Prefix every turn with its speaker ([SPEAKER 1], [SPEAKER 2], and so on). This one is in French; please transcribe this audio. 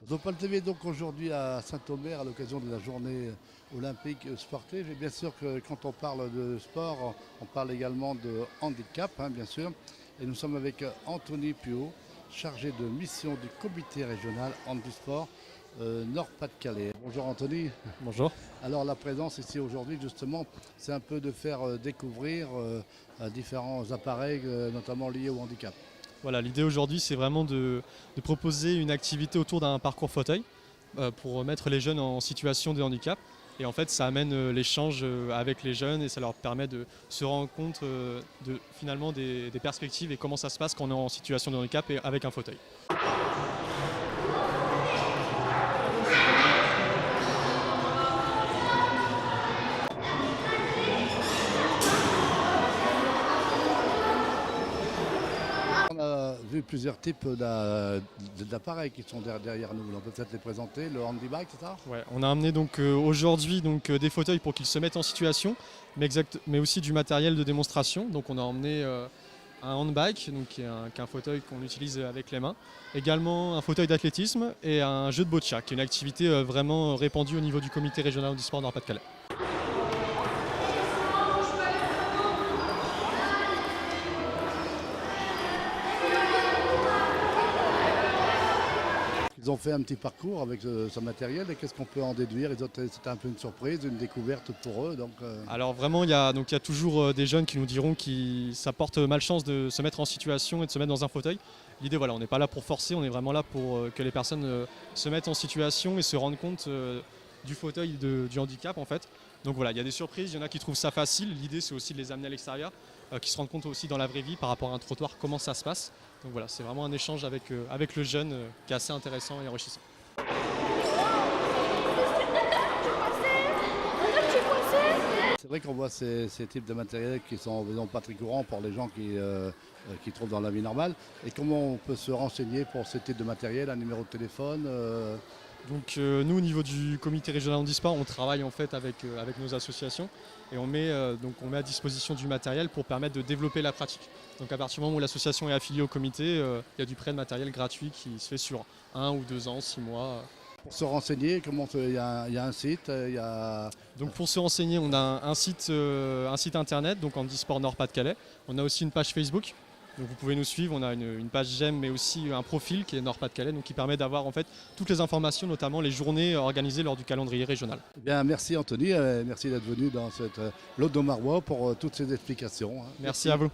[SPEAKER 1] Zopal TV est donc aujourd'hui à Saint-Omer à l'occasion de la journée olympique sportive. Et bien sûr que quand on parle de sport, on parle également de handicap, bien sûr. Et nous sommes avec Anthony Puot, chargé de mission du comité régional handisport Nord-Pas-de-Calais. Bonjour Anthony.
[SPEAKER 2] Bonjour.
[SPEAKER 1] Alors la présence ici aujourd'hui justement, c'est un peu de faire découvrir différents appareils, notamment liés au handicap.
[SPEAKER 2] Voilà, l'idée aujourd'hui, c'est vraiment de proposer une activité autour d'un parcours fauteuil pour mettre les jeunes en situation de handicap. Et en fait, ça amène l'échange avec les jeunes et ça leur permet de se rendre compte finalement des perspectives et comment ça se passe quand on est en situation de handicap et avec un fauteuil.
[SPEAKER 1] On a vu plusieurs types d'appareils qui sont derrière nous. On peut peut-être les présenter. Le handibike, c'est ça?
[SPEAKER 2] Ouais, on a amené donc aujourd'hui des fauteuils pour qu'ils se mettent en situation, mais aussi du matériel de démonstration. Donc on a emmené un handbike, donc qui est un fauteuil qu'on utilise avec les mains. Également un fauteuil d'athlétisme et un jeu de boccia, qui est une activité vraiment répandue au niveau du comité régional du sport Nord-Pas-de-Calais.
[SPEAKER 1] Ils ont fait un petit parcours avec ce matériel et qu'est-ce qu'on peut en déduire? C'était un peu une surprise, une découverte pour eux.
[SPEAKER 2] Alors vraiment, il y a toujours des jeunes qui nous diront que ça porte malchance de se mettre en situation et de se mettre dans un fauteuil. L'idée, voilà, on n'est pas là pour forcer, on est vraiment là pour que les personnes se mettent en situation et se rendent compte du fauteuil, du handicap en fait. Donc voilà, il y a des surprises, il y en a qui trouvent ça facile. L'idée, c'est aussi de les amener à l'extérieur, qui se rendent compte aussi dans la vraie vie par rapport à un trottoir, comment ça se passe. Donc voilà, c'est vraiment un échange avec le jeune qui est assez intéressant et enrichissant.
[SPEAKER 1] C'est vrai qu'on voit ces types de matériel qui sont disons, pas très courants pour les gens qui trouvent dans la vie normale. Et comment on peut se renseigner pour ce type de matériel, un numéro de téléphone
[SPEAKER 2] Donc nous au niveau du comité régional handisport, on travaille en fait avec nos associations et on met à disposition du matériel pour permettre de développer la pratique. Donc à partir du moment où l'association est affiliée au comité, il y a du prêt de matériel gratuit qui se fait sur 1 ou 2 ans, 6 mois.
[SPEAKER 1] Pour se renseigner, il y a un site,
[SPEAKER 2] Donc pour se renseigner, on a un site internet, donc Handisport Nord-Pas-de-Calais. On a aussi une page Facebook. Donc vous pouvez nous suivre, on a une page j'aime mais aussi un profil qui est Nord-Pas-de-Calais, donc qui permet d'avoir en fait toutes les informations, notamment les journées organisées lors du calendrier régional.
[SPEAKER 1] Eh bien, merci Anthony, merci d'être venu dans cette Lot de Marois pour toutes ces explications.
[SPEAKER 2] Merci à vous.